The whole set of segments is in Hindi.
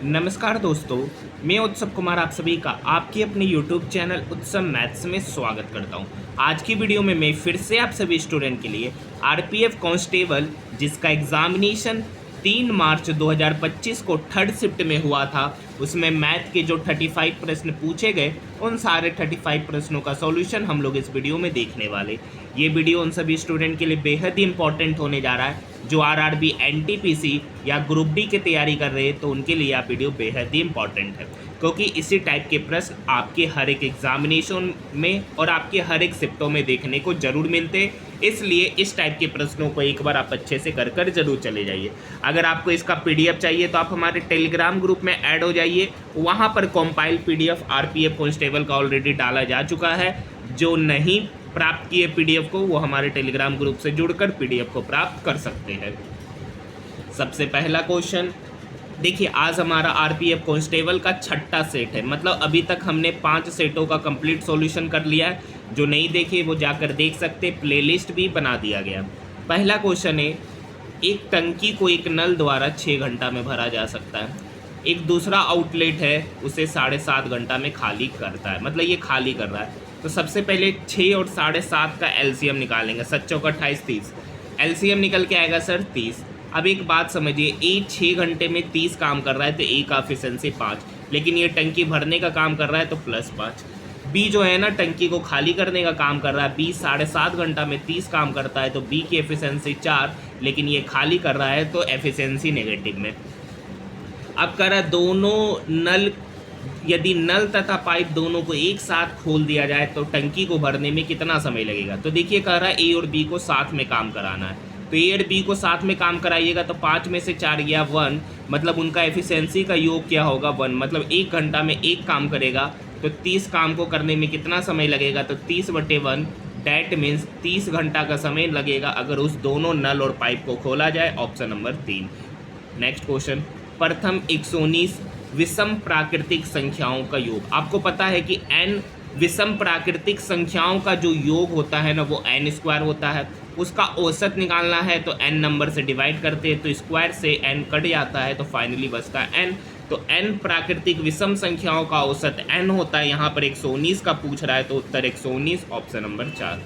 नमस्कार दोस्तों, मैं उत्सव कुमार आप सभी का आपके अपने YouTube चैनल उत्सव मैथ्स में स्वागत करता हूं। आज की वीडियो में मैं फिर से आप सभी स्टूडेंट के लिए आरपीएफ कांस्टेबल जिसका एग्जामिनेशन 3 मार्च 2025 को थर्ड शिफ्ट में हुआ था, उसमें मैथ के जो 35 प्रश्न पूछे गए उन सारे 35 प्रश्नों का सॉल्यूशन हम लोग इस वीडियो में देखने वाले। ये वीडियो उन सभी स्टूडेंट के लिए बेहद ही इंपॉर्टेंट होने जा रहा है जो आरआरबी एनटीपीसी या ग्रुप डी की तैयारी कर रहे हैं, तो उनके लिए यह वीडियो बेहद ही इंपॉर्टेंट है क्योंकि इसी टाइप के प्रश्न आपके हर एक एग्जामिनेशन में और आपके हर एक शिफ्टों में देखने को जरूर मिलते हैं। इसलिए इस टाइप के प्रश्नों को एक बार आप अच्छे से कर कर जरूर चले जाइए। अगर आपको इसका पीडीएफ चाहिए तो आप हमारे टेलीग्राम ग्रुप में ऐड हो जाइए। वहाँ पर कॉम्पाइल पीडीएफ आरपीएफ कांस्टेबल का ऑलरेडी डाला जा चुका है। जो नहीं प्राप्त किए पीडीएफ को वो हमारे टेलीग्राम ग्रुप से जुड़कर पीडीएफ को प्राप्त कर सकते हैं। सबसे पहला क्वेश्चन देखिए, आज हमारा आरपीएफ कांस्टेबल का छठा सेट है, मतलब अभी तक हमने 5 सेटों का कंप्लीट सॉल्यूशन कर लिया है। जो नहीं देखे वो जाकर देख सकते, प्लेलिस्ट भी बना दिया गया। पहला क्वेश्चन है, एक टंकी को एक नल द्वारा 6 घंटा में भरा जा सकता है। एक दूसरा आउटलेट है उसे 7.5 घंटा में खाली करता है, मतलब ये खाली कर रहा है। तो सबसे पहले 6 और 7.5 का एलसीएम निकालेंगे। 7 चौका 28 30, एलसीएम निकल के आएगा सर 30। अब एक बात समझिए, ए 6 घंटे में 30 काम कर रहा है तो ए का एफिशिएंसी 5, लेकिन ये टंकी भरने का काम कर रहा है तो +5। बी जो है ना टंकी को खाली करने का काम कर रहा है, बी 7.5 घंटा में 30 काम करता है तो बी की एफिशिएंसी 4, लेकिन ये खाली कर रहा है तो एफिशिएंसी नेगेटिव में। अब कह रहा है दोनों नल, यदि नल तथा पाइप दोनों को एक साथ खोल दिया जाए तो टंकी को भरने में कितना समय लगेगा। तो देखिए कह रहा है ए और बी को साथ में काम कराना है, तो ए और बी को साथ में काम कराइएगा तो 5 में से 4 गया 1, मतलब उनका एफिशिएंसी का योग क्या होगा 1, मतलब 1 घंटा में 1 काम करेगा तो 30 काम को करने में कितना समय लगेगा, तो 30/1 डैट मीन्स 30 घंटा का समय लगेगा अगर उस दोनों नल और पाइप को खोला जाए। Option number 3। नेक्स्ट क्वेश्चन, प्रथम 119 विषम प्राकृतिक संख्याओं का योग। आपको पता है कि n विषम प्राकृतिक संख्याओं का जो योग होता है ना वो n² होता है। उसका औसत निकालना है तो n नंबर से डिवाइड करते हैं तो स्क्वायर से n कट जाता है तो फाइनली बचता है n। तो n प्राकृतिक विषम संख्याओं का औसत n होता है। यहाँ पर 119 का पूछ रहा है तो उत्तर 119, ऑप्शन नंबर 4।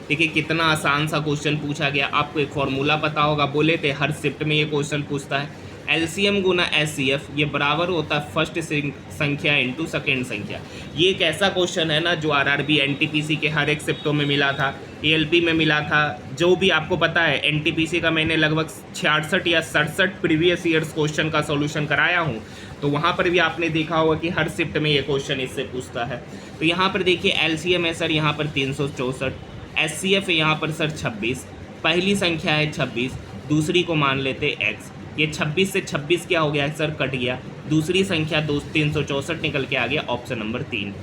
देखिए कितना आसान सा क्वेश्चन पूछा गया। आपको एक फॉर्मूला पता होगा, बोले थे हर शिफ्ट में ये क्वेश्चन पूछता है। एलसीएम गुना एचसीएफ ये बराबर होता है फर्स्ट संख्या इंटू सेकेंड संख्या। ये एक ऐसा क्वेश्चन है ना जो आरआरबी एनटीपीसी के हर एक शिफ्टों में मिला था, एएलपी में मिला था। जो भी आपको पता है एनटीपीसी का मैंने लगभग 66 या 67 प्रीवियस ईयर्स क्वेश्चन का सॉल्यूशन कराया हूँ, तो वहाँ पर भी आपने देखा होगा कि हर शिफ्ट में ये क्वेश्चन इससे पूछता है। तो यहाँ पर देखिए एलसीएम है सर यहाँ पर 364, एचसीएफ है यहाँ पर सर 26, पहली संख्या है 26, दूसरी को मान लेते x। ये 26 से 26 क्या हो गया सर, कट गया, दूसरी संख्या 364 निकल के आ गया, ऑप्शन नंबर 3।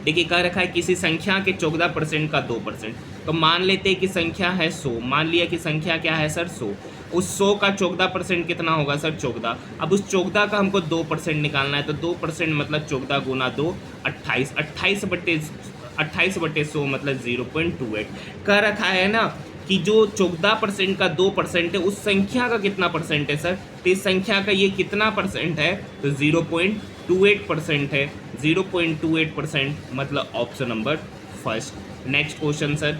देखिए कह रखा है किसी संख्या के 14% का 2%, तो मान लेते हैं कि संख्या है 100, मान लिया कि संख्या क्या है सर 100, उस 100 का 14% कितना होगा सर 14। अब उस 14 का हमको 2% निकालना है तो 2% मतलब 14 गुना 2 28, 28/100 मतलब 0.28। कह रखा है ना कि जो 14% का 2% है उस संख्या का कितना परसेंट है सर, तो इस संख्या का ये कितना परसेंट है, तो 0.28% है। 0.28% मतलब option number first. Next question sir,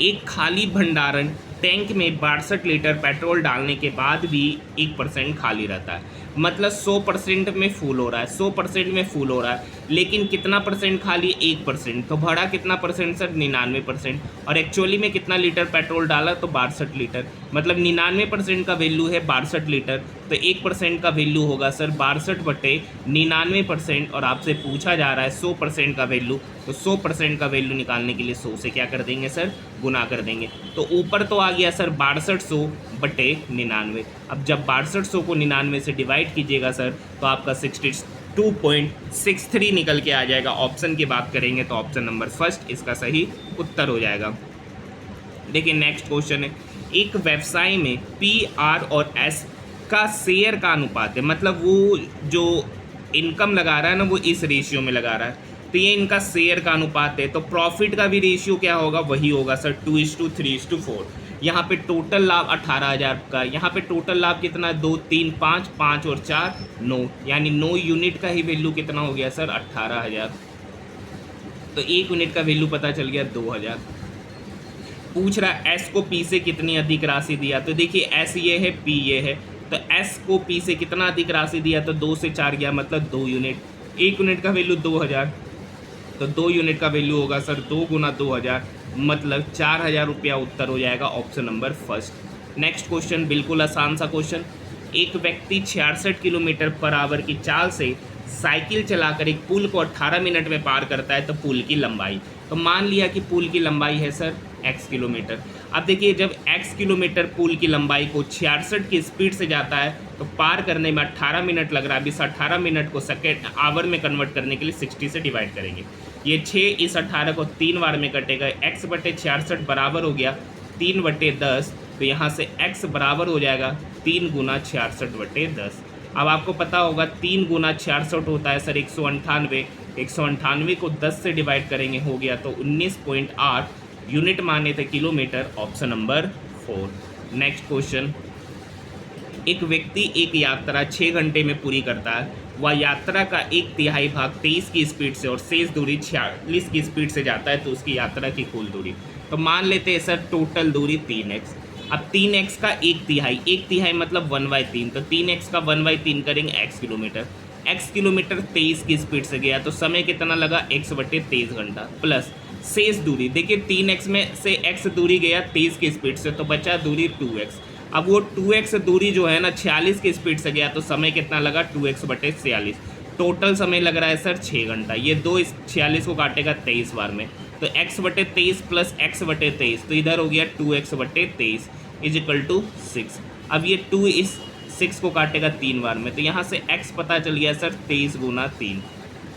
एक खाली भंडारण टैंक में 62 लीटर पेट्रोल डालने के बाद भी 1% खाली रहता है, मतलब 100% में फुल हो रहा है, 100% में फुल हो रहा है, लेकिन कितना परसेंट खाली, 1%। तो भरा कितना परसेंट सर, 99%। और एक्चुअली में कितना लीटर पेट्रोल डाला, तो 62 लीटर, मतलब 99% का वैल्यू है 62 लीटर, तो 1% का वैल्यू होगा सर 62/99%। और आपसे पूछा जा रहा है 100% का वैल्यू, तो 100% का वैल्यू निकालने के लिए 100 से क्या कर देंगे सर, गुना कर देंगे। तो ऊपर तो आ गया सर 6200/99। अब जब 6200 को 99 से डिवाइड कीजिएगा सर तो आपका 62.63 निकल के आ जाएगा। ऑप्शन की बात करेंगे तो ऑप्शन नंबर फर्स्ट इसका सही उत्तर हो जाएगा। देखिए नेक्स्ट क्वेश्चन है, एक व्यवसाय में PR और S का शेयर का अनुपात है, मतलब वो जो इनकम लगा रहा है ना वो इस रेशियो में लगा रहा है, तो ये इनका शेयर का अनुपात है। तो प्रॉफिट का भी रेशियो क्या होगा, वही होगा सर 2:3:4। यहाँ पे टोटल लाभ 18,000 का, यहाँ पे टोटल लाभ कितना, 2 3 5, 5 और 4 9, यानी 9 यूनिट का ही वैल्यू कितना हो गया सर, 18,000। तो 1 यूनिट का वैल्यू पता चल गया 2,000। पूछ रहा है एस को पी से कितनी अधिक राशि दिया, तो देखिए एस ये है, पी ये है, तो एस को पी से कितना अधिक राशि दिया, तो 2 से 4 गया मतलब 2 यूनिट। 1 यूनिट का वैल्यू 2,000, तो 2 यूनिट का वैल्यू होगा सर 2 गुना 2,000 मतलब 4,000 रुपया उत्तर हो जाएगा option number first. Next question बिल्कुल आसान सा क्वेश्चन। एक व्यक्ति 66 किलोमीटर पर आवर की चाल से साइकिल चलाकर एक पुल को 18 मिनट में पार करता है, तो पुल की लंबाई, तो मान लिया कि पुल की लंबाई है सर x किलोमीटर। अब देखिए जब x किलोमीटर पुल की लंबाई को 66 की स्पीड से जाता है तो पार करने में 18 मिनट लग रहा है। इस 18 मिनट को सेकेंड आवर में कन्वर्ट करने के लिए 60 से डिवाइड करेंगे। ये 6 इस 18 को 3 बार में कटेगा, x बटे 66 बराबर हो गया 3 बटे 10, तो यहाँ से x बराबर हो जाएगा 3 गुना 66 बटे 10। अब आपको पता होगा 3 गुना 66 होता है सर 198, 198 को 10 से डिवाइड करेंगे हो गया तो 19.8 यूनिट माने थे kilometre, option number 4। Next question, एक व्यक्ति एक यात्रा 6 घंटे में पूरी करता है, वह यात्रा का 1/3 भाग 23 की स्पीड से और शेष दूरी 46 की स्पीड से जाता है, तो उसकी यात्रा की कुल दूरी, तो मान लेते हैं सर टोटल दूरी 3x। अब 3x का 1/3 मतलब 1/3, तो 3x का 1/3 करेंगे x किलोमीटर। x किलोमीटर 23 की स्पीड से गया तो समय कितना लगा, x बटे 23 घंटा, प्लस शेष दूरी, देखिए 3x में से x दूरी गया 23 की स्पीड से, तो बचा दूरी 2x। अब वो 2x दूरी जो है ना 46 की स्पीड से गया तो समय कितना लगा, 2x बटे 46। टोटल समय लग रहा है सर 6 घंटा। ये 2 इस 46 को काटेगा 23 बार में, तो x बटे 23 प्लस x बटे 23, तो इधर हो गया 2x बटे 23 इज इक्वल टू 6। अब ये 2 इस 6 को काटेगा 3 बार में, तो यहाँ से x पता चल गया सर 23 गुना 3,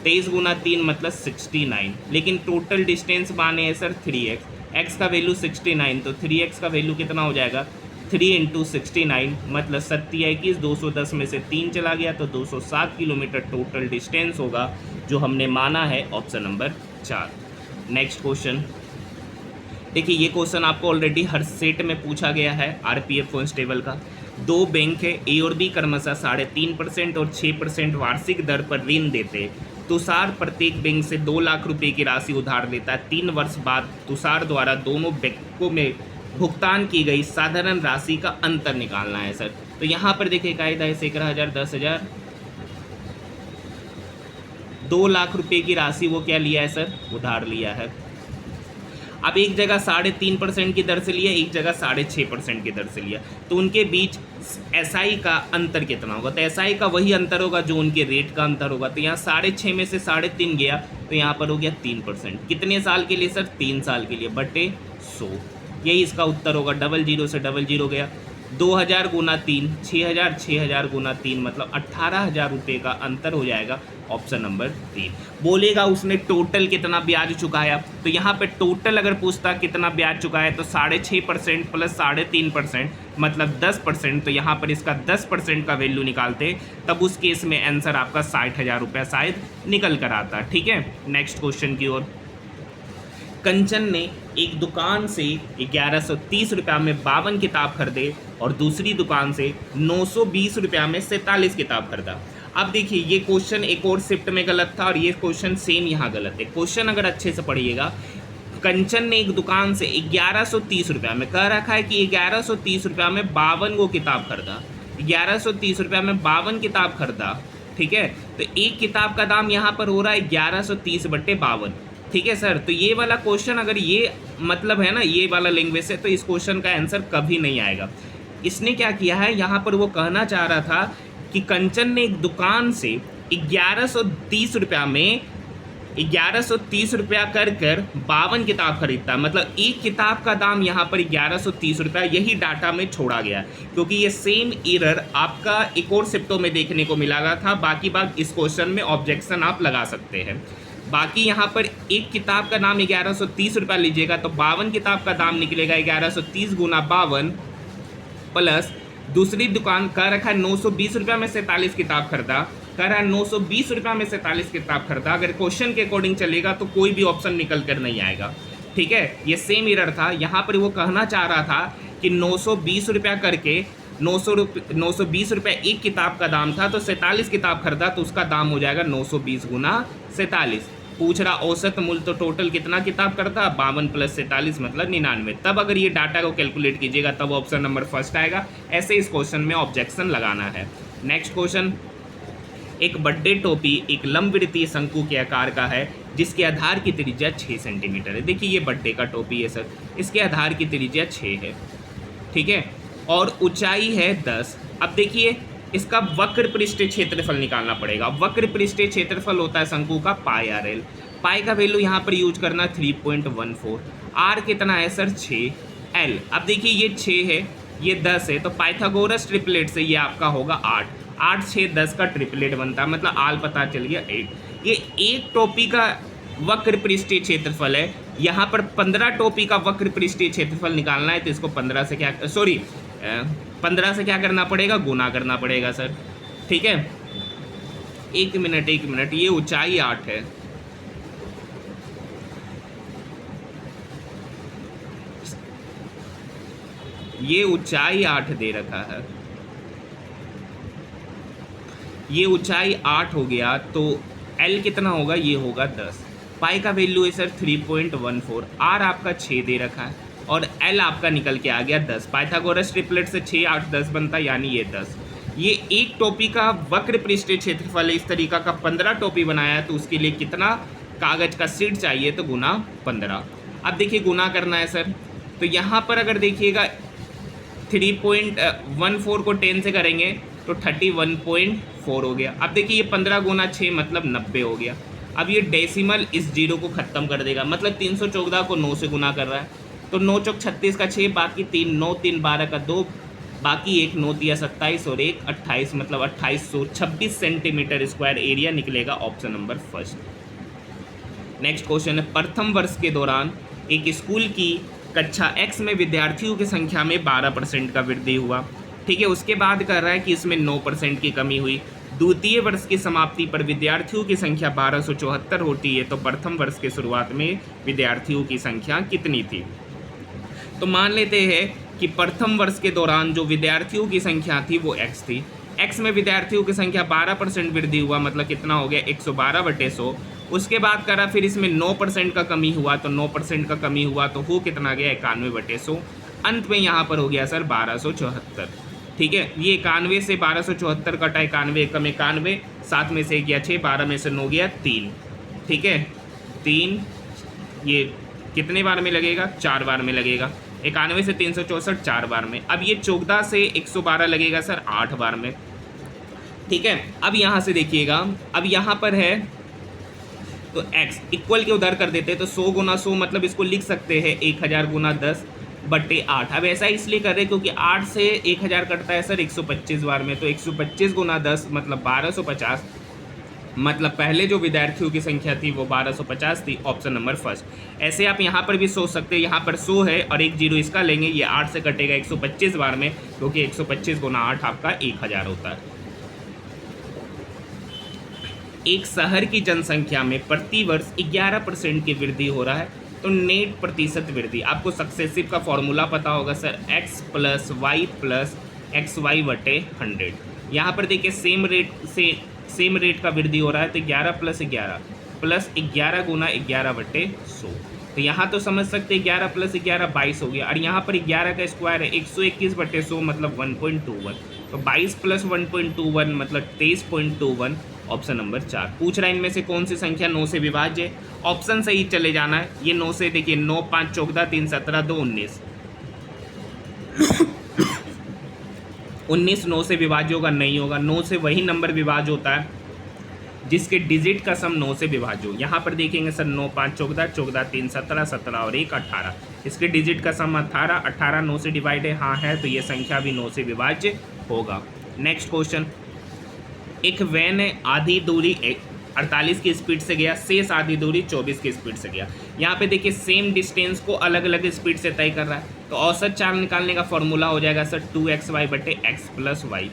23 गुना 3 मतलब 69, लेकिन टोटल डिस्टेंस माने है सर 3x, x का वैल्यू 69, तो 3x का वैल्यू कितना हो जाएगा, 3 × 69 मतलब 7×21, 210 में से 3 चला गया तो 207 किलोमीटर टोटल डिस्टेंस होगा जो हमने माना है, ऑप्शन नंबर 4। नेक्स्ट क्वेश्चन, देखिए ये क्वेश्चन आपको ऑलरेडी हर सेट में पूछा गया है आरपीएफ कांस्टेबल का। 2 बैंक है ए और बी क्रमशः 3.5% और 6% वार्षिक दर पर ऋण देते। तुषार प्रत्येक बैंक से 2 लाख रुपए की राशि उधार लेता है। 3 वर्ष बाद तुषार द्वारा दोनों बैंकों में भुगतान की गई साधारण राशि का अंतर निकालना है सर। तो यहाँ पर देखिए कायदा है 11,000, 10,000, 2 लाख रुपए की राशि वो क्या लिया है सर, उधार लिया है। अब एक जगह 3.5% की दर से लिया, एक जगह 6.5% की दर से लिया, तो उनके बीच एसआई का अंतर कितना होगा, तो एसआई का वही अंतर होगा जो उनके रेट का अंतर होगा। तो यहाँ 6.5 में से 3.5 गया तो यहाँ पर हो गया 3%। कितने साल के लिए सर, 3 साल के लिए, बटे 100, यही इसका उत्तर होगा। 00 से 00 गया, 2,000 गुना 3, 6,000, 6,000 गुना 3 मतलब 18,000 रुपये का अंतर हो जाएगा, ऑप्शन नंबर 3। बोलेगा उसने टोटल कितना ब्याज चुकाया, तो यहाँ पे टोटल अगर पूछता कितना ब्याज चुकाया तो 6.5% प्लस 3.5% मतलब 10%, तो यहाँ पर इसका 10% का वैल्यू निकालते तब उस केस में आंसर आपका 60,000 रुपया शायद निकल कर आता। ठीक है, नेक्स्ट क्वेश्चन की ओर। कंचन ने एक दुकान से 1130 रुपया में 52 किताब खरीदे और दूसरी दुकान से 920 रुपया में 47 किताब खरीदा। अब देखिए ये क्वेश्चन एक और शिफ्ट में गलत था और ये क्वेश्चन सेम यहाँ गलत है। क्वेश्चन अगर अच्छे से पढ़िएगा, कंचन ने एक दुकान से 1130 रुपया में, कह रखा है कि 1130 रुपया में 52 को किताब खरीदा, 1130 रुपया में 52 किताब खरीदा। ठीक है, तो एक किताब का दाम यहाँ पर हो रहा है 1130 बटे 52। ठीक है सर, तो ये वाला क्वेश्चन अगर ये मतलब है ना, ये वाला लैंग्वेज है, तो इस क्वेश्चन का आंसर कभी नहीं आएगा। इसने क्या किया है, यहाँ पर वो कहना चाह रहा था कि कंचन ने एक दुकान से 1130 रुपया में 1130 रुपया कर 52 किताब खरीदता, मतलब एक किताब का दाम यहाँ पर 1130 रुपया, यही डाटा में छोड़ा गया क्योंकि ये सेम एरर आपका एक और शिफ्टों में देखने को मिला था। बाकी बात इस क्वेश्चन में ऑब्जेक्शन आप लगा सकते हैं। बाकी यहाँ पर एक किताब का दाम 1130 रुपया लीजिएगा तो 52 किताब का दाम निकलेगा 1130 गुना 52 प्लस दूसरी दुकान कह रखा है 920 रुपया में 47 किताब खरीदा, कह रहा है 920 रुपया में 47 किताब खरीदा। अगर क्वेश्चन के अकॉर्डिंग चलेगा तो कोई भी ऑप्शन निकल कर नहीं आएगा। ठीक है, ये सेम एरर था। यहाँ पर वो कहना चाह रहा था कि 920 रुपया करके 920 रुपया एक किताब का दाम था, तो 47 किताब खरीदा तो उसका दाम हो जाएगा 920 गुना 47। पूछ रहा औसत मूल्य, तो टोटल कितना किताब करता, 52 + 47 मतलब 99। तब अगर ये डाटा को कैलकुलेट कीजिएगा तब ऑप्शन नंबर फर्स्ट आएगा। ऐसे इस क्वेश्चन में ऑब्जेक्शन लगाना है। नेक्स्ट क्वेश्चन, एक बर्थडे टोपी एक लंबवृत्तीय शंकु के आकार का है जिसके आधार की त्रिज्या 6 सेंटीमीटर है। देखिए ये बर्थडे का टोपी है सर, इसके आधार की त्रिज्या 6 है, ठीक है, और ऊंचाई है 10। अब देखिए इसका वक्र पृष्ठीय क्षेत्रफल निकालना पड़ेगा। वक्र पृष्ठीय क्षेत्रफल होता है शंकु का पाई आर एल। पाई का वैल्यू यहाँ पर यूज करना 3.14। आर कितना है सर 6, एल अब देखिए ये 6 है ये 10 है, तो पाइथागोरस ट्रिपलेट से ये आपका होगा 8। 8 6 10 का ट्रिपलेट बनता है, मतलब आल पता चल गया 8। ये एक टोपी का वक्र पृष्ठीय क्षेत्रफल है। यहाँ पर 15 टोपी का वक्र पृष्ठीय क्षेत्रफल निकालना है, तो इसको 15 से क्या 15 से क्या करना पड़ेगा, गुना करना पड़ेगा सर, ठीक है। एक मिनट, ये ऊंचाई 8 है, ये ऊंचाई 8 दे रखा है, ये ऊंचाई 8 हो गया, तो L कितना होगा, ये होगा 10। पाई का वैल्यू है सर 3.14। आर आपका 6 दे रखा है और L आपका निकल के आ गया 10। पाइथागोरस ट्रिपलेट से 6 8 10 बनता है, यानी ये 10। ये एक टोपी का वक्र पृष्ठीय क्षेत्रफल है। इस तरीका का 15 टोपी बनाया है, तो उसके लिए कितना कागज का शीट चाहिए, तो गुना 15। अब देखिए गुना करना है सर, तो यहाँ पर अगर देखिएगा 3.14 को 10 से करेंगे तो 31.4 हो गया। अब देखिए ये 15 गुना 6 मतलब 90 हो गया। अब ये डेसिमल इस जीरो को ख़त्म कर देगा, मतलब 314 को 9 से गुना कर रहा है, तो 9 चौक 36 का 6, बाकी 3 9 3 12 का 2, बाकी 1 9 दिया 27 और 1 28, मतलब 2826 सेंटीमीटर स्क्वायर एरिया निकलेगा। Option number first. Next question है, प्रथम वर्ष के दौरान एक स्कूल की कक्षा X में विद्यार्थियों की संख्या में 12% का वृद्धि हुआ, ठीक है। उसके बाद कह रहा है कि इसमें 9% की कमी हुई। द्वितीय वर्ष की समाप्ति पर विद्यार्थियों की संख्या 1274 होती है, तो प्रथम वर्ष के शुरुआत में विद्यार्थियों की संख्या कितनी थी। तो मान लेते हैं कि प्रथम वर्ष के दौरान जो विद्यार्थियों की संख्या थी वो X थी। X में विद्यार्थियों की संख्या 12% वृद्धि हुआ, मतलब कितना हो गया 112/100। उसके बाद करा फिर इसमें 9% का कमी हुआ, तो 9% का कमी हुआ तो हो कितना गया 91/100। अंत में यहाँ पर हो गया सर 1274, ठीक है। ये 91 से 1274 कटा, 91 कम 91, 7 में से गया 6, 12 में से 9 गया 3, ठीक है। 3 ये कितने बार में लगेगा, 4 बार में लगेगा। 91 से 364 4 बार में। अब ये 14 से 112 लगेगा सर 8 बार में, ठीक है। अब यहाँ से देखिएगा, अब यहाँ पर है तो x इक्वल के उधर कर देते हैं, तो 100 गुना 100 मतलब इसको लिख सकते हैं 1000 गुना 10/8। अब ऐसा इसलिए कर रहे क्योंकि 8 से 1000 कटता है सर 125 बार में, तो 125 गुना 10 मतलब 1250, मतलब पहले जो विद्यार्थियों की संख्या थी वो 1250 थी। Option number first. ऐसे आप यहाँ पर भी सोच सकते हैं, यहाँ पर 100 है और एक जीरो इसका लेंगे, ये 8 से कटेगा 125 बार में, क्योंकि 125 गुना 8 आपका 1000 होता है। एक शहर की जनसंख्या में प्रति वर्ष 11% की वृद्धि हो रहा है, तो नेट प्रतिशत वृद्धि, आपको सक्सेसिव का फॉर्मूला पता होगा सर, x + y + xy/100। यहाँ पर देखिए सेम रेट का वृद्धि हो रहा है, तो 11 + 11 + 11 गुना 11/100। तो यहाँ तो समझ सकते हैं 11 + 11 22 हो गया, और यहाँ पर 11 का स्क्वायर है 121/100 मतलब 1.21, तो 22 + 1.21 मतलब 23.21। Option number 4। पूछ रहा है इनमें से कौन सी संख्या 9 से विभाज्य है। ऑप्शन से ही चले जाना है। ये 9 से देखिए 9 5 14 3 17 2 19 19 9 से विभाज्य होगा, नहीं होगा। 9 से वही नंबर विभाज्य होता है जिसके डिजिट का सम 9 से विभाज्य हो। यहाँ पर देखेंगे सर 9 5 14 14 3 17 17 और 1 18, इसके डिजिट का सम 18 18 9 से डिवाइड है, हाँ है, तो ये संख्या भी 9 से विभाज्य होगा। नेक्स्ट क्वेश्चन, एक वैन आधी दूरी 48 की स्पीड से गया, शेष आधी दूरी 24 की स्पीड से गया। यहाँ पे देखिए सेम डिस्टेंस को अलग अलग स्पीड से तय कर रहा है, तो औसत चाल निकालने का फॉर्मूला हो जाएगा सर 2xy/x + y,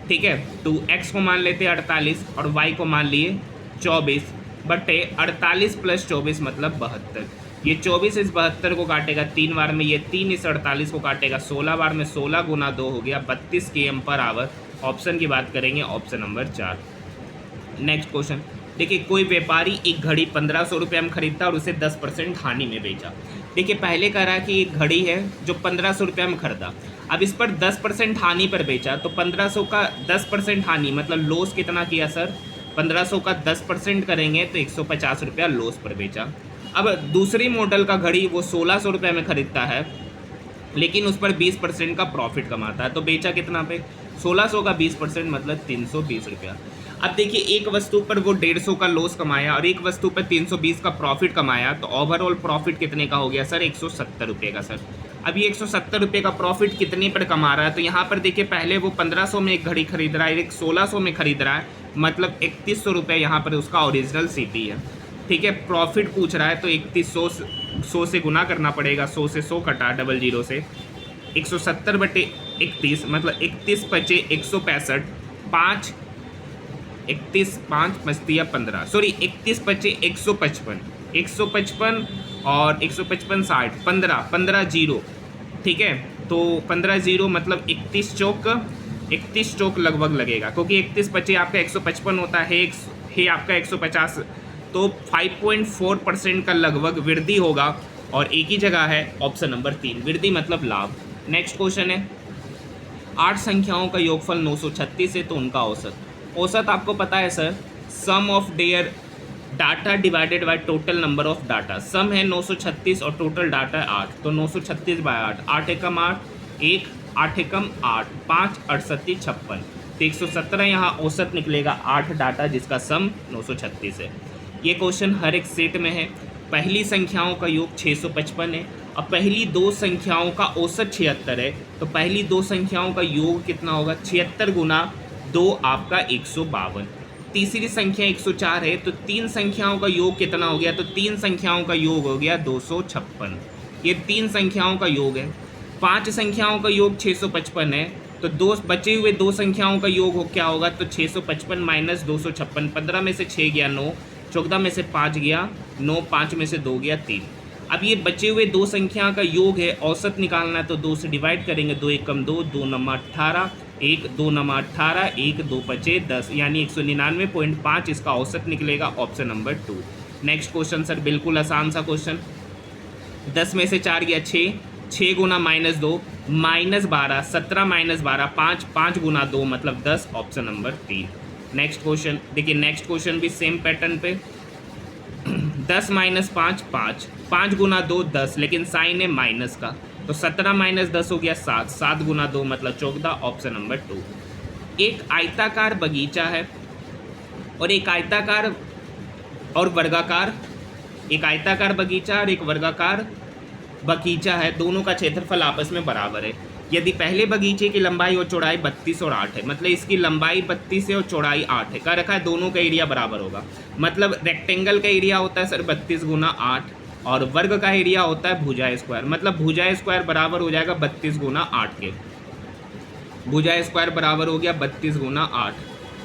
ठीक है। 2x को मान लेते हैं 48 और y को मान लिए 24/48 + 24 मतलब 72। ये 24 इस 72 को काटेगा 3 बार में, ये 3 इस 48 को काटेगा 16 बार में, 16 गुना 2 हो गया 32 km/h। ऑप्शन की बात करेंगे ऑप्शन नंबर 4। नेक्स्ट क्वेश्चन देखिए, कोई व्यापारी एक घड़ी 1500 रुपये में खरीदता और उसे 10% हानि में बेचा। देखिए पहले कह रहा है कि एक घड़ी है जो 1500 रुपये में खरीदा, अब इस पर 10% हानि पर बेचा, तो 1500 का 10% हानि मतलब लॉस कितना किया सर, 1500 का 10% करेंगे तो 150 रुपया लॉस पर बेचा। अब दूसरी मॉडल का घड़ी वो 1600 रुपये में खरीदता है, लेकिन उस पर 20% का प्रॉफिट कमाता है, तो बेचा कितना पे, 1600 का 20% मतलब 320 रुपया। अब देखिए एक वस्तु पर वो 150 का लॉस कमाया और एक वस्तु पर 320 का प्रॉफिट कमाया, तो ओवरऑल प्रॉफिट कितने का हो गया सर, 170 रुपये का सर। अब ये 170 रुपये का प्रॉफिट कितने पर कमा रहा है, तो यहाँ पर देखिए पहले वो 1500 में एक घड़ी खरीद रहा है, एक 1600 में खरीद रहा है, मतलब 3100 रुपये यहाँ पर उसका ओरिजिनल सीपी है। ठीक है, प्रॉफिट पूछ रहा है तो 3100 से गुना करना पड़ेगा, 100 से 100 कटा 00 से 170/31 मतलब 31 पचे 165, 5 31 5 5 15 सॉरी 31 पचे 155, 155 और 155 60 15 15 जीरो। ठीक है, तो 15 जीरो मतलब 31 चौक लगभग लगेगा, क्योंकि 31 पचे आपका 155 होता है आपका 150, तो 5.4% का लगभग वृद्धि होगा और एक ही जगह है ऑप्शन नंबर 3, वृद्धि मतलब लाभ। नेक्स्ट क्वेश्चन है, 8 संख्याओं का योगफल 936 है तो उनका औसत आपको पता है sir, sum of their data divided by total number of data. Sum है 936 और टोटल डाटा है 8, तो 936/8, 8 एकम 8 1, 8 एकम 8 5 68 56, तो 117 यहाँ औसत निकलेगा 8 डाटा जिसका सम 936 है। ये क्वेश्चन हर एक सेट में है। पहली संख्याओं का योग 655 है और पहली दो संख्याओं का औसत 76 है, तो पहली दो संख्याओं का योग कितना होगा, 76 गुना 2 आपका 152। तीसरी संख्या 104 है, तो 3 संख्याओं का योग कितना हो गया, तो 3 संख्याओं का योग हो गया 256। ये 3 संख्याओं का योग है। 5 संख्याओं का योग 655 है, तो बचे हुए 2 संख्याओं का योग हो क्या होगा, तो 655 माइनस 256, 15 में से 6 गया 9, 14 में से 5 गया 9, 5 में से 2 गया 3। अब ये बचे हुए 2 संख्या का योग है, औसत निकालना है तो 2 से डिवाइड करेंगे, 2 एकम 2, 2 नमा 18, 1 2 नमा 18, 1 2 पचे 10, यानी 199.5 इसका औसत निकलेगा option number 2। Next question sir बिल्कुल आसान सा क्वेश्चन, 10 में से 4 गया 6 गुना -2 -12, 17 -12, 5 गुना 2 मतलब 10, ऑप्शन नंबर 3। नेक्स्ट क्वेश्चन देखिए, नेक्स्ट क्वेश्चन भी सेम पैटर्न पे, 10 - 5 5 गुना 2 10, लेकिन साइन है माइनस का, तो 17 - 10 हो गया 7 गुना 2 मतलब 14, ऑप्शन नंबर 2। एक आयताकार बगीचा है और एक आयताकार और वर्गाकार, एक आयताकार बगीचा और एक वर्गाकार बगीचा है, दोनों का क्षेत्रफल आपस में बराबर है। यदि पहले बगीचे की लंबाई और चौड़ाई 32 और 8 है, मतलब इसकी लंबाई 32 है और चौड़ाई 8 है, कह रखा है दोनों का एरिया बराबर होगा। मतलब रेक्टेंगल का एरिया होता है सर 32 गुना 8 और वर्ग का एरिया होता है भुजा स्क्वायर, मतलब भुजा स्क्वायर बराबर हो जाएगा 32 गुना 8 के। भुजा स्क्वायर बराबर हो गया 32 गुना 8,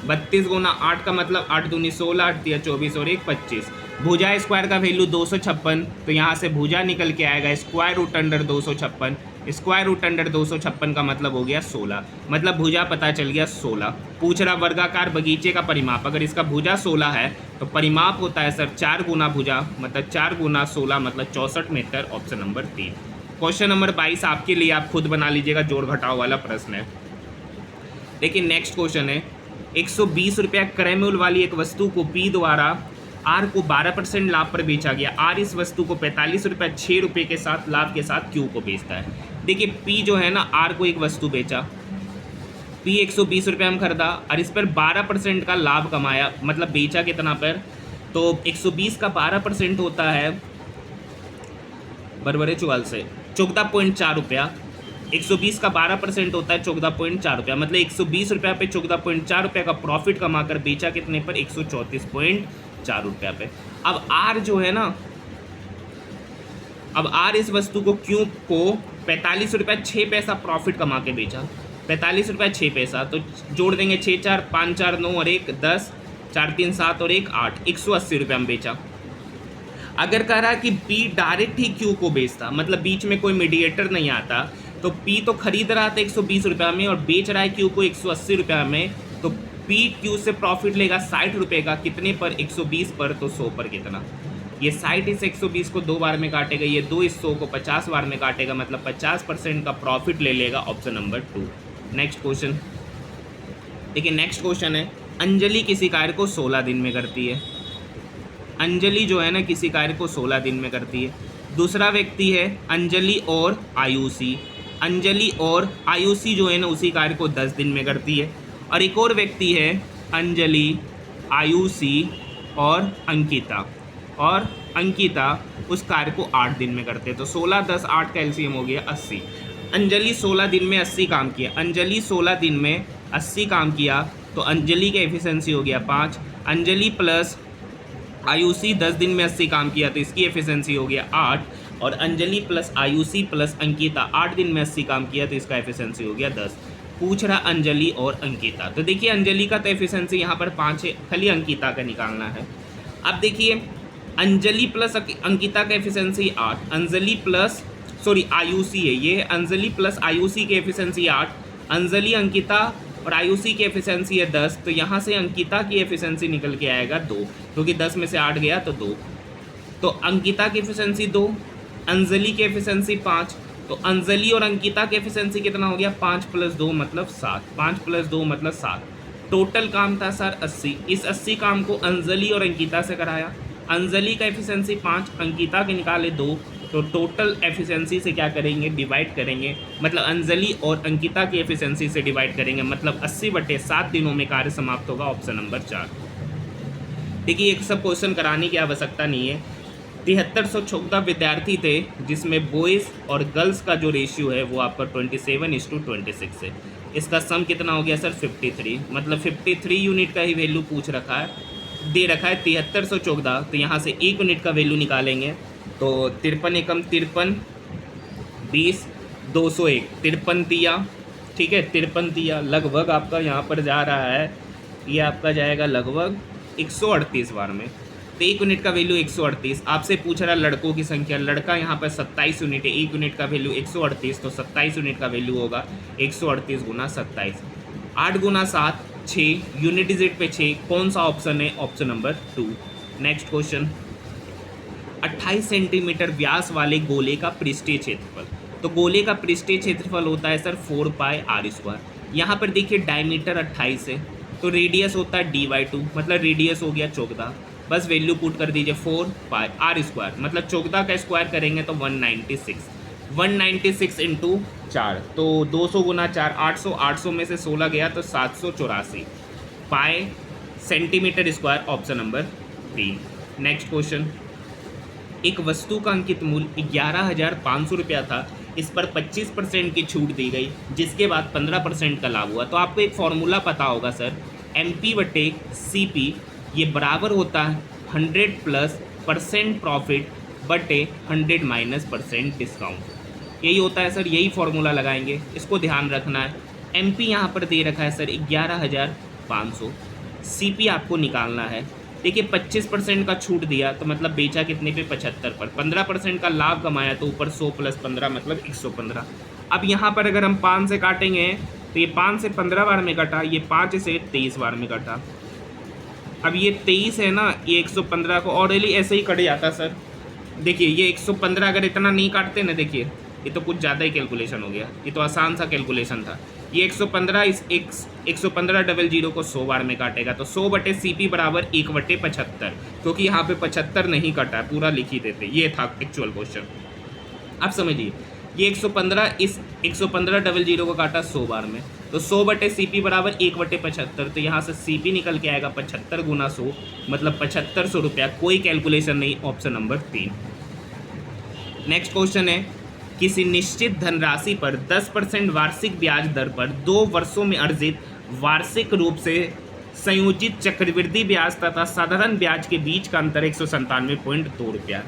32 गुना 8 का मतलब 8 दूनी 16, 8 दिया 24 और 1 25। भुजा स्क्वायर का वैल्यू 256, तो यहाँ से भुजा निकल के आएगा square root under 256, square root under 256 का मतलब हो गया 16, मतलब भुजा पता चल गया 16। पूछ रहा वर्गाकार बगीचे का परिमाप, अगर इसका भुजा 16 है तो परिमाप होता है सर 4 गुना भुजा, मतलब 4 गुना 16 मतलब 64 metre, option number 3। Question number 22 आपके लिए, आप खुद बना लीजिएगा, जोड़ घटाव वाला प्रश्न है। लेकिन नेक्स्ट क्वेश्चन है, 120 रुपया क्रय मूल्य वाली एक वस्तु को पी द्वारा आर को 12% लाभ पर बेचा गया। आर इस वस्तु को 45 रुपये 6 रुपये के साथ लाभ के साथ क्यू को बेचता है। देखिए पी जो है ना, आर को एक वस्तु बेचा, पी 120 रुपये में खरीदा और इस पर 12% का लाभ कमाया, मतलब बेचा कितना पर, तो 120 का 12% होता है बरबरे 44 से 14.4 रुपया, 120 का 12% होता है 14.4 रुपया, मतलब 120 रुपया पे 14.4 रुपया का प्रॉफिट कमाकर बेचा कितने पर, 134.4 रुपया पे। अब आर जो है ना, अब आर इस वस्तु को क्यू को 45 रुपया 6 पैसा प्रॉफिट कमा के बेचा, 45 रुपया 6 पैसा, तो जोड़ देंगे 6 4 5 4 9 और 1 10, 4 3 7 और 1 8, 180 रुपया में बेचा। अगर कह रहा है कि P डायरेक्ट ही Q को बेचता, मतलब बीच में कोई मीडिएटर नहीं आता, तो P तो खरीद रहा था 120 रुपये में और बेच रहा है Q को 180 रुपये में, तो P Q से प्रॉफिट लेगा 60 रुपये का, कितने पर? 120 पर, तो 100 पर कितना? ये 60 इस 120 को 2 बार में काटेगा, ये 2 इस 100 को 50 बार में काटेगा, मतलब 50% का प्रॉफिट ले लेगा, ऑप्शन नंबर 2। नेक्स्ट क्वेश्चन देखिए, नेक्स्ट क्वेश्चन है, अंजलि किसी कार्य को 16 दिन में करती है। अंजलि जो है ना किसी कार्य को 16 दिन में करती है। दूसरा व्यक्ति है अंजलि और आयुषी। अंजलि और आयुषी जो है ना उसी कार्य को 10 दिन में करती है। और एक और व्यक्ति है अंजलि, आयुषी और अंकिता, और अंकिता उस कार्य को 8 दिन में करते हैं। तो 16, 10, 8 का एलसीएम हो गया 80। अंजलि 16 दिन में 80 काम किया, अंजलि 16 दिन में 80 काम किया, तो अंजलि का एफिशिएंसी हो गया 5। अंजलि प्लस आयुषी 10 दिन में 80 काम किया, तो इसकी एफिशिएंसी हो गया 8। और अंजलि प्लस आयुषी प्लस अंकिता 8 दिन में 80 काम किया, तो इसका एफिशिएंसी हो गया 10। पूछ रहा अंजलि और अंकिता, तो देखिए अंजलि का तो एफिशिएंसी यहाँ पर 5 है, खाली अंकिता का निकालना है। अब देखिए अंजलि प्लस अंकिता का एफिशिएंसी 8, अंजलि प्लस आयुषी है, ये अंजलि प्लस आयुषी की एफिशिएंसी 8, अंजलि, अंकिता और आयुषी की एफिशिएंसी है 10, तो यहाँ से अंकिता की एफिशिएंसी निकल के आएगा 2, क्योंकि 10 में से 8 गया तो 2। तो अंकिता की एफिशिएंसी 2, अंजलि की एफिशिएंसी 5, तो अंजलि और अंकिता की एफिशिएंसी कितना हो गया? 5 + 2 मतलब 7, 5 + 2 मतलब 7। टोटल काम था सर 80। इस 80 काम को अंजलि और अंकिता से कराया। अंजलि का एफिशिएंसी 5, अंकिता के निकाले 2, तो टोटल एफिशिएंसी से क्या करेंगे? डिवाइड करेंगे, मतलब अंजलि और अंकिता की एफिशिएंसी से डिवाइड करेंगे, मतलब 80/7 दिनों में कार्य समाप्त होगा, ऑप्शन नंबर 4। देखिए एक सब क्वेश्चन कराने की आवश्यकता नहीं है। 7314 विद्यार्थी थे, जिसमें बॉयज़ और गर्ल्स का जो रेशियो है वो आपका 27:26 है। इसका सम कितना हो गया सर? 53, मतलब 53 यूनिट का ही वैल्यू पूछ रखा है, दे रखा है 7314, तो यहाँ से 1 यूनिट का वैल्यू निकालेंगे, तो 53 एकम 53, 20, 201, 53 दिया, ठीक है, 53 दिया, लगभग आपका यहाँ पर जा रहा है, ये आपका जाएगा लगभग 138 बार में, तो 1 यूनिट का वैल्यू 138। आपसे पूछ रहा लड़कों की संख्या, लड़का यहाँ पर 27 यूनिट है, 1 यूनिट का वैल्यू 138, तो 27 यूनिट का वैल्यू होगा 138 × 27, 8 × 7 6, यूनिट डिजिट पे 6, कौन सा ऑप्शन है? Option number 2। Next question, 28 centimetre व्यास वाले गोले का पृष्ठीय क्षेत्रफल। तो गोले का पृष्ठीय क्षेत्रफल होता है सर 4πr²। यहाँ पर देखिए डायमीटर 28 है, तो रेडियस होता है d/2, मतलब रेडियस हो गया 14, बस वैल्यू पुट कर दीजिए 4πr², मतलब 14 का स्क्वायर करेंगे तो 196, 196 × 4, तो 200 × 4 800, 800 में से 16 गया तो 784 पाई centimetre square, option number 3। Next question, एक वस्तु का अंकित मूल्य 11,500 रुपया था, इस पर 25% की छूट दी गई, जिसके बाद 15% का लाभ हुआ। तो आपको एक फॉर्मूला पता होगा सर, MP/CP, ये बराबर होता है 100+% प्रॉफिट बटे 100- डिस्काउंट। यही होता है सर, यही फॉर्मूला लगाएंगे, इसको ध्यान रखना है। MP यहाँ पर दे रखा है सर 11,500, CP आपको निकालना है। देखिए 25% का छूट दिया, तो मतलब बेचा कितने पे? 75 पर। 15% का लाभ कमाया, तो ऊपर 100 + 15 मतलब 115। अब यहाँ पर अगर हम 5 से काटेंगे, तो ये 5 से 15 बार में कटा, ये 5 से 23 बार में कटा। अब ये 23 है ना, ये 115 को ऑर्डरली ऐसे ही कट जाता सर। देखिए ये 115 अगर इतना नहीं काटते ना, देखिए ये तो कुछ ज़्यादा ही कैलकुलेशन हो गया, ये तो आसान सा कैलकुलेशन था। ये 115 इस 115 को 100 बार में काटेगा, तो 100/CP बराबर 1/75, क्योंकि यहाँ पे 75 नहीं कटा, पूरा लिख ही देते, ये था एक्चुअल क्वेश्चन। अब समझिए, ये 115 इस 115 को काटा 100 बार में, तो 100/CP बराबर 1/75, तो यहाँ से CP निकल के आएगा 75 × 100, मतलब 7500 रुपया। कोई कैलकुलेशन नहीं, ऑप्शन नंबर 3। नेक्स्ट क्वेश्चन है, किसी निश्चित धनराशि पर 10% वार्षिक ब्याज दर पर 2 वर्षों में अर्जित वार्षिक रूप से संयोजित चक्रवृद्धि ब्याज तथा साधारण ब्याज के बीच का अंतर 197.2 रुपया।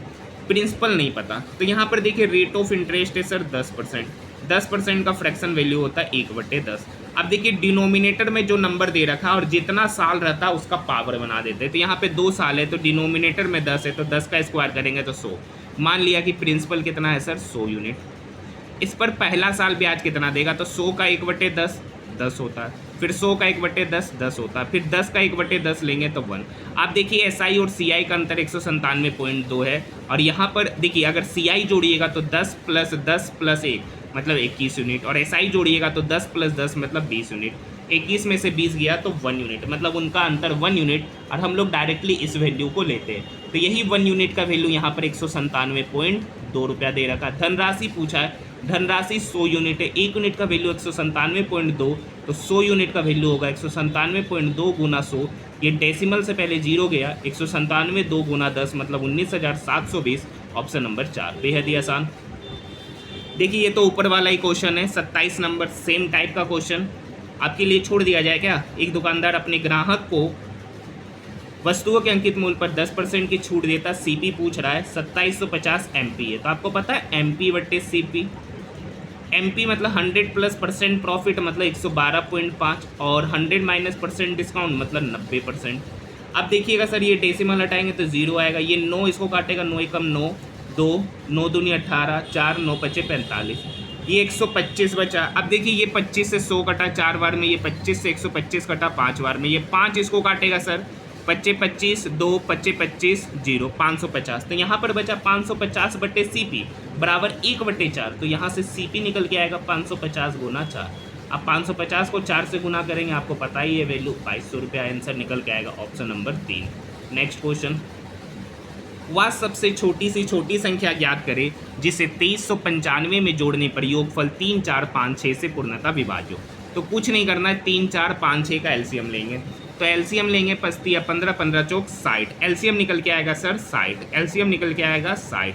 प्रिंसिपल नहीं पता, तो यहाँ पर देखिए रेट ऑफ इंटरेस्ट है सर 10%, 10% का फ्रैक्शन वैल्यू होता है 1/10, अब देखिए डिनोमिनेटर में जो नंबर दे रखा है और जितना साल रहता है उसका पावर बना देते हैं। तो यहाँ पे 2 साल है तो डिनोमिनेटर में 10 है तो 10 का स्क्वायर करेंगे तो 100। मान लिया कि प्रिंसिपल कितना है सर 100 यूनिट। इस पर पहला साल ब्याज कितना देगा, तो 100 का 1/10 10 होता है, फिर 100 का 1/10 10 होता है, फिर 10 का 1/10 लेंगे तो 1। आप देखिए SI और CI का अंतर 197.2 है। और यहाँ पर देखिए अगर CI जोड़िएगा तो 10 + 10 + 1 मतलब 21 यूनिट, और SI जोड़िएगा तो 10 + 10 मतलब 20 यूनिट। 21 में से 20 गया तो 1 यूनिट, मतलब उनका अंतर 1 यूनिट, और हम लोग डायरेक्टली इस वैल्यू को लेते हैं। तो यही 1 यूनिट का वैल्यू यहाँ पर 197.2 रुपया दे रखा। धनराशि पूछा है, धनराशि 100 यूनिट है, 1 यूनिट का वैल्यू 197.2, तो 100 यूनिट का वैल्यू होगा 197.2 × 100। ये डेसिमल से पहले 0 गया, 197.2 × 10 मतलब 19,720। ऑप्शन नंबर 4 बेहद ही आसान। देखिए ये तो ऊपर वाला ही क्वेश्चन है। 27 नंबर सेम टाइप का क्वेश्चन आपके लिए छोड़ दिया जाए क्या। एक दुकानदार अपने ग्राहक को वस्तुओं के अंकित मूल्य पर 10% की छूट देता। CP पूछ रहा है 2750 MP है। तो आपको पता है MP/CP, MP मतलब 100+% प्रॉफिट मतलब 112.5, और 100- डिस्काउंट मतलब 90%। अब देखिएगा सर ये डेसिमल हटाएंगे तो 0 आएगा, ये 9 इसको काटेगा, 9 × 9 2, 9 दूनी 18, 4 9 × 5 45, ये 125 बचा। अब देखिए ये 25 से 100 कटा 4 बार में, ये 25 से 125 कटा 5 बार में, ये 5 इसको काटेगा सर, 25 25 2 25 25 0 550। तो यहाँ पर बचा 550/CP बराबर 1/4। तो यहाँ से CP निकल के आएगा 550 × 4। अब 550 को 4 से गुना करेंगे, आपको पता ही है वैल्यू 2200 रुपया आंसर निकल के आएगा। Option number 3। नेक्स्ट क्वेश्चन, वह सबसे छोटी से छोटी संख्या ज्ञात करें जिसे 2395 में जोड़ने पर योगफल 3 4 5 6 से पूर्णतः विभाज्य हो। तो कुछ नहीं करना है, 3 4 5 6 का एलसीएम लेंगे। तो एलसीएम लेंगे 5 × 15 15 चौक 60, एलसीएम निकल के आएगा सर 60, एलसीएम निकल के आएगा 60।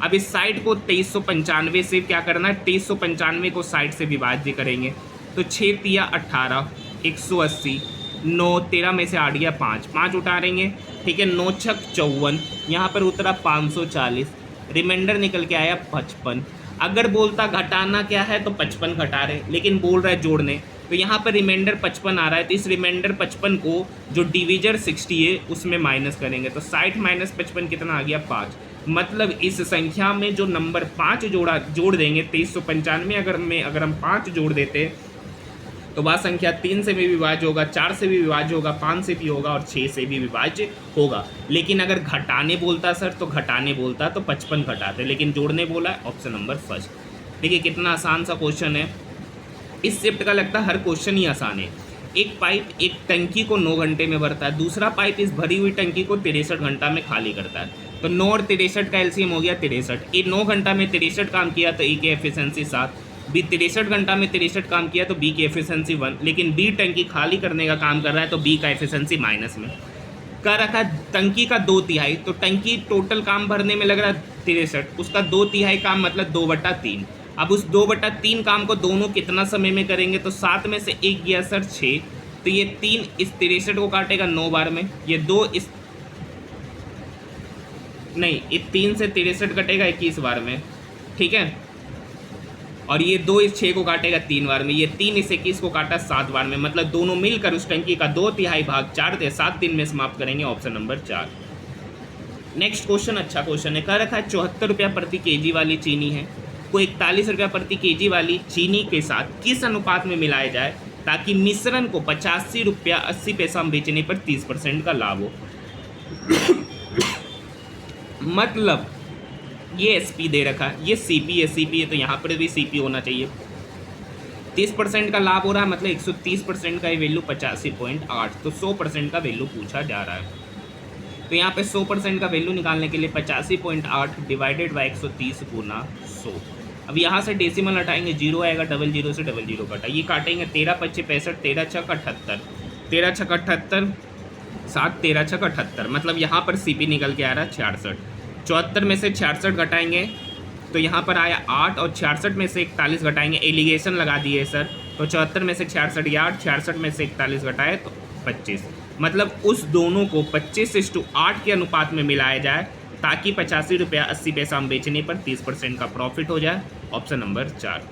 अब इस 60 को 2395 से क्या करना है, 2395 को 60 से विभाज्य करेंगे। तो 6 × 18 180, 9 13 में से 8 गया 5, 5 उतारेंगे, ठीक है, 9 × 6 54, यहाँ पर उतरा 540, रिमाइंडर निकल के आया 55। अगर बोलता घटाना क्या है तो 55 घटा रहे, लेकिन बोल रहा है जोड़ने, तो यहाँ पर रिमाइंडर 55 आ रहा है। तो इस रिमाइंडर 55 को जो डिविजर 60 है उसमें माइनस करेंगे, तो 60 - 55 कितना आ गया 5। मतलब इस संख्या में जो नंबर 5 जोड़ देंगे 2395 अगर हम 5 जोड़ देते तो वह संख्या 3 से भी विभाज्य होगा, 4 से भी विभाज्य होगा, 5 से भी होगा और 6 से भी विभाज्य होगा। लेकिन अगर घटाने बोलता सर तो घटाने बोलता तो 55 घटाते, लेकिन जोड़ने बोला है। Option number first. देखिए कितना आसान सा क्वेश्चन है। इस शिफ्ट का लगता है हर क्वेश्चन ही आसान है। एक पाइप एक टंकी को 9 घंटे में भरता है, दूसरा पाइप इस भरी हुई टंकी को 63 घंटा में खाली करता है। तो 9 और 63 का एलसीएम हो गया 63। ये 9 घंटा में 63 काम किया तो ए की एफिशिएंसी 7, बी 63 घंटा में 63 काम किया तो बी की एफिशिएंसी 1, लेकिन बी टंकी खाली करने का काम कर रहा है तो बी का एफिशिएंसी माइनस में कर रखा है। टंकी का 2/3, तो टंकी टोटल काम भरने में लग रहा है 63, उसका 2/3 काम मतलब 2/3। अब उस 2/3 काम को दोनों कितना समय में करेंगे, तो 7 में से 1 गया सर 6, तो ये 3 इस 63 को काटेगा 9 बार में, ये 2 इस नहीं, ये 3 से 63 कटेगा 21 बार में, ठीक है, और ये 2 इस 6 को काटेगा 3 बार में, ये 3 इस 21 को काटा 7 बार में, मतलब दोनों मिलकर उस टंकी का 2/3 भाग 4 से 7 दिन में समाप्त करेंगे। Option number 4। नेक्स्ट क्वेश्चन अच्छा क्वेश्चन है। कह रखा है 74 रुपया प्रति केजी वाली चीनी है को 41 रुपया प्रति केजी वाली चीनी के साथ किस अनुपात में मिलाया जाए ताकि मिश्रण को 85 रुपया 80 पैसा में बेचने पर 30% का लाभ हो। मतलब ये एसपी दे रखा है, ये सीपी है, सीपी है तो यहाँ पर भी सीपी होना चाहिए। 30% का लाभ हो रहा है, मतलब 130% का ये वैल्यू 85.8, तो 100% का वैल्यू पूछा जा रहा है। तो यहाँ पे 100% का वैल्यू निकालने के लिए 85.8 डिवाइडेड बाई 130 गुना 100। अब यहाँ से डेसिमल हटाएंगे, 0 आएगा, 00 से 00 कटा, ये काटेंगे 13 × 5 = 65, 13 × 6 = 78, 13 × 6 = 78, 7 13 × 6 = 78, मतलब यहाँ पर सीपी निकल के आ रहा है 66। 74 में से 66 घटाएंगे तो यहाँ पर आया 8, और 66 में से 41 घटाएंगे, एलिगेशन लगा दिए सर, तो 74 में से 66 या 8, 66 में से 41 घटाए तो 25, मतलब उस दोनों को 25:8 के अनुपात में मिलाया जाए ताकि 85 रुपया 80 पैसा में बेचने पर 30% का प्रॉफिट हो जाए। Option number 4।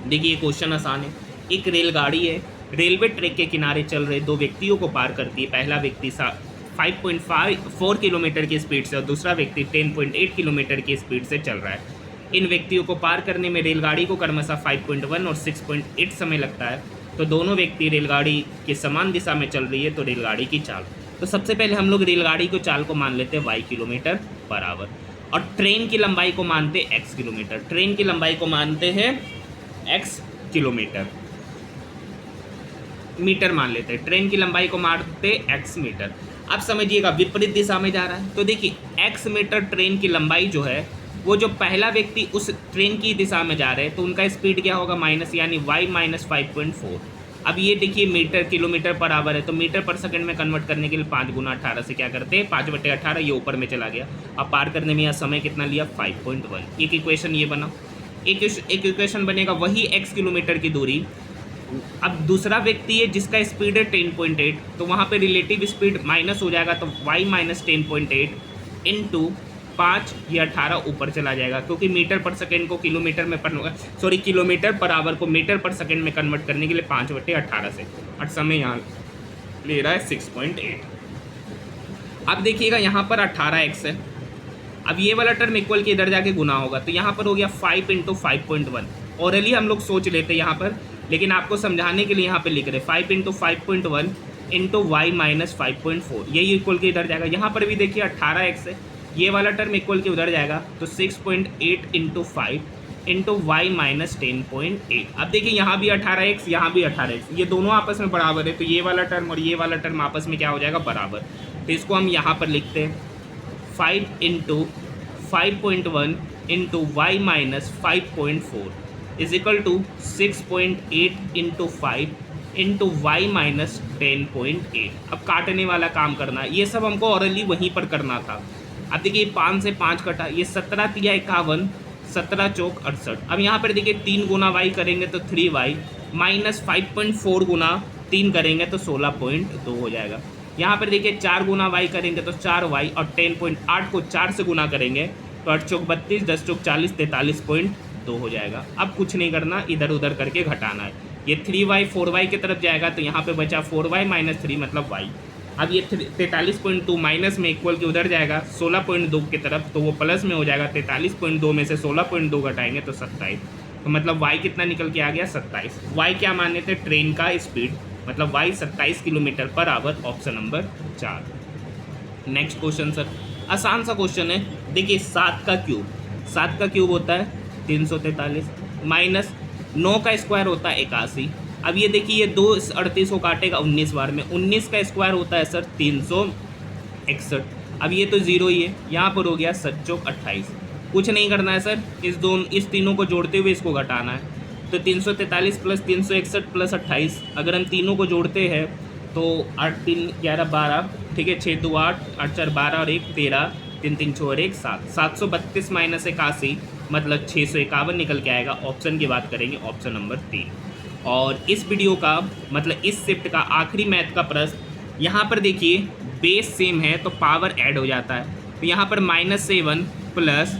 देखिए ये क्वेश्चन आसान है। एक रेलगाड़ी है, रेलवे ट्रैक के किनारे चल रहे दो व्यक्तियों को पार करती है। पहला व्यक्ति 5.4 किलोमीटर की स्पीड से और दूसरा व्यक्ति 10.8 किलोमीटर की स्पीड से चल रहा है। इन व्यक्तियों को पार करने में रेलगाड़ी को क्रमशः 5.1 और 6.8 समय लगता है। तो दोनों व्यक्ति रेलगाड़ी के समान दिशा में चल रही है, तो रेलगाड़ी की चाल। तो सबसे पहले हम लोग रेलगाड़ी को चाल को मान लेते हैं y किलोमीटर पर आवर, और ट्रेन की लंबाई को मानते हैं x किलोमीटर। ट्रेन की लंबाई को मानते हैं x किलोमीटर, मीटर मान लेते हैं। ट्रेन की लंबाई को मानते हैं x मीटर। अब समझिएगा विपरीत दिशा में जा रहा है, तो देखिए x मीटर ट्रेन की लंबाई जो है, वो जो पहला व्यक्ति उस ट्रेन की दिशा में जा रहे हैं तो उनका स्पीड क्या होगा, माइनस, यानी y माइनस 5.4। अब ये देखिए मीटर किलोमीटर पर आवर है, तो मीटर पर सेकंड में कन्वर्ट करने के लिए 5 गुना 18 से क्या करते हैं, 5/18, ये ऊपर में चला गया। अब पार करने में यह समय कितना लिया, 5.1। एक इक्वेशन ये बना। एक इक्वेशन बनेगा वही x किलोमीटर की दूरी। अब दूसरा व्यक्ति है जिसका स्पीड है 10.8, तो वहाँ पे रिलेटिव स्पीड माइनस हो जाएगा, तो y माइनस 10.8 इंटू 5, ये 18 ऊपर चला जाएगा, क्योंकि मीटर पर सेकंड को किलोमीटर में किलोमीटर पर आवर को मीटर पर सेकंड में कन्वर्ट करने के लिए 5/18 से, और समय यहाँ ले रहा है 6.8। अब देखिएगा यहाँ पर 18x है। अब ये वाला टर्म इक्वल के इधर जाके गुना होगा, तो यहाँ पर हो गया 5 इंटू 5.1। ऑरली हम लोग सोच लेते हैं यहाँ पर, लेकिन आपको समझाने के लिए यहाँ पे लिख रहे 5 इंटू 5.1 इंटू y माइनस 5.4, यही इक्वल के इधर जाएगा। यहाँ पर भी देखिए 18x है, ये वाला टर्म इक्वल के उधर जाएगा, तो 6.8 इंटू 5 इंटू वाई माइनस 10.8। अब देखिए यहाँ भी 18x, यहाँ भी 18x, ये दोनों आपस में बराबर है, तो ये वाला टर्म और ये वाला टर्म आपस में क्या हो जाएगा, बराबर। तो इसको हम यहाँ पर लिखते हैं 5 into 5.1 into Y minus 5.4 is equal to 6.8 into 5 into Y minus 10.8। अब काटने वाला काम करना है, ये सब हमको ऑरली वहीं पर करना था। अब देखिए 5 से 5 कटा, ये 17 तिया 51, 17 चौक 68। अब यहाँ पर देखिए 3 गुना वाई करेंगे तो 3y माइनस 5.4 गुना 3 करेंगे तो 16.2 हो जाएगा। यहाँ पर देखिए 4 गुना वाई करेंगे तो 4y, और 10.8 को 4 से गुना करेंगे तो 8 चौक 32, 10 चौक 40, 43.2 हो जाएगा। अब कुछ नहीं करना, इधर उधर करके घटाना है। ये 3y 4y की तरफ जाएगा, तो यहाँ पे बचा 4y माइनस 3 मतलब y। अब ये 43.2 माइनस में इक्वल के उधर जाएगा 16.2 की तरफ, तो वो प्लस में हो जाएगा। 43.2 में से 16.2 घटाएंगे तो 27, तो मतलब y कितना निकल के आ गया, 27। y क्या माने थे, ट्रेन का स्पीड, मतलब y 27 kilometre per hour, option number 4। Next question sir, आसान सा क्वेश्चन है। देखिए 7 का क्यूब होता है 343, माइनस 9 का स्क्वायर होता है 81। अब ये देखिए ये 2 38 को काटेगा 19 बार में, 19 का स्क्वायर होता है सर 361। अब ये तो 0 ही है, यहाँ पर हो गया 7 चौक 28। कुछ नहीं करना है सर, इस तीनों को जोड़ते हुए इसको घटाना है। तो 343 प्लस 361 प्लस 28, अगर हम तीनों को जोड़ते हैं तो 8 3 11 12, ठीक है, 6 2 8, 8 4 12 और 1 13, 3 3 6 और 1 7, 732 माइनस 81 मतलब 651 निकल के आएगा। ऑप्शन की बात करेंगे, ऑप्शन नंबर 3। और इस वीडियो का मतलब इस शिफ्ट का आखिरी मैथ का प्रश्न, यहाँ पर देखिए बेस सेम है तो पावर ऐड हो जाता है। तो यहाँ पर -7 प्लस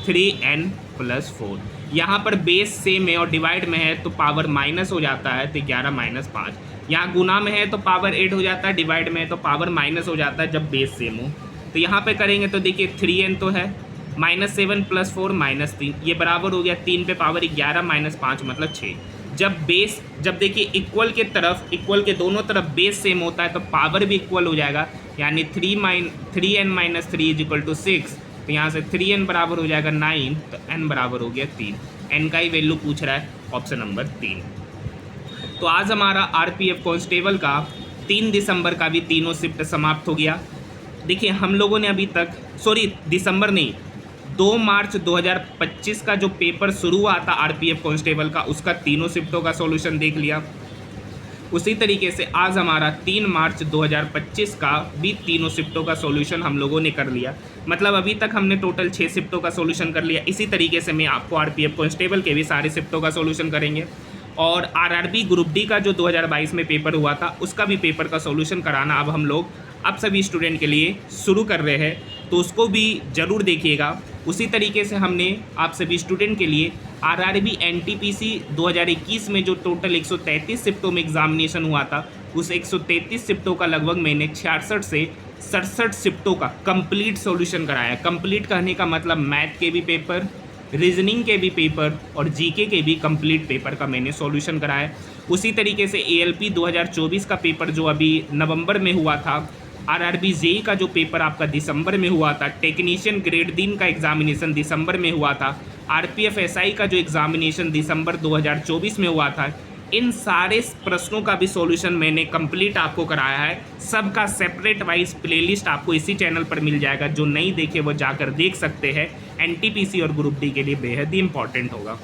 3n प्लस 4, यहाँ पर बेस सेम है और डिवाइड में है तो पावर माइनस हो जाता है, तो 11 माइनस 5। यहाँ गुना में है तो पावर ऐड हो जाता है, डिवाइड में है तो पावर माइनस हो जाता है जब बेस सेम हो। तो यहाँ पे करेंगे तो देखिए 3n तो है, -7 प्लस 4 -3, ये बराबर हो गया 3 पे पावर 11 माइनस 5 मतलब 6। जब देखिए इक्वल के दोनों तरफ बेस सेम होता है तो पावर भी इक्वल हो जाएगा, यानी 3n minus 3 is equal to 6। तो यहाँ से 3n बराबर हो जाएगा 9, तो n बराबर हो गया 3। n का ही वैल्यू पूछ रहा है, ऑप्शन नंबर 3। तो आज हमारा आरपीएफ कांस्टेबल का 3 दिसंबर का भी तीनों शिफ्ट समाप्त हो गया। देखिए हम लोगों ने अभी तक, दिसंबर नहीं, 2 मार्च 2025 का जो पेपर शुरू हुआ था आरपीएफ कांस्टेबल का, उसका तीनों शिफ्टों का सॉल्यूशन देख लिया। उसी तरीके से आज हमारा 3 मार्च 2025 का भी तीनों शिफ्टों का सॉल्यूशन हम लोगों ने कर लिया। मतलब अभी तक हमने टोटल 6 शिफ्टों का सॉल्यूशन कर लिया। इसी तरीके से मैं आपको आरपीएफ कांस्टेबल के भी सारे शिफ्टों का सॉल्यूशन करेंगे, और आरआरबी ग्रुप डी का जो 2022 में पेपर हुआ था उसका भी पेपर का सॉल्यूशन कराना अब हम लोग सभी स्टूडेंट के लिए शुरू कर रहे हैं, तो उसको भी ज़रूर देखिएगा। उसी तरीके से हमने आप सभी स्टूडेंट के लिए आरआरबी एनटीपीसी 2021 में जो टोटल 133 शिफ्टों में एग्जामिनेशन हुआ था, उस 133 शिफ्टों का लगभग मैंने 66 से 67 शिफ्टों का कंप्लीट सॉल्यूशन कराया। कंप्लीट कहने का मतलब मैथ के भी पेपर, रीजनिंग के भी पेपर और जीके के भी कंप्लीट पेपर का मैंने सॉल्यूशन कराया। उसी तरीके से एएलपी 2024 का पेपर जो अभी नवंबर में हुआ था, आरआरबी जेई का जो पेपर आपका दिसंबर में हुआ था, टेक्नीशियन ग्रेड 3 का एग्जामिनेशन दिसंबर में हुआ था, आरपीएफ एसआई का जो एग्जामिनेशन दिसंबर 2024 में हुआ था, इन सारे प्रश्नों का भी सॉल्यूशन मैंने कंप्लीट आपको कराया है। सबका सेपरेट वाइज प्लेलिस्ट आपको इसी चैनल पर मिल जाएगा, जो नहीं देखे वो जाकर देख सकते हैं। एनटीपीसी और ग्रुप डी के लिए बेहद ही इंपॉर्टेंट होगा।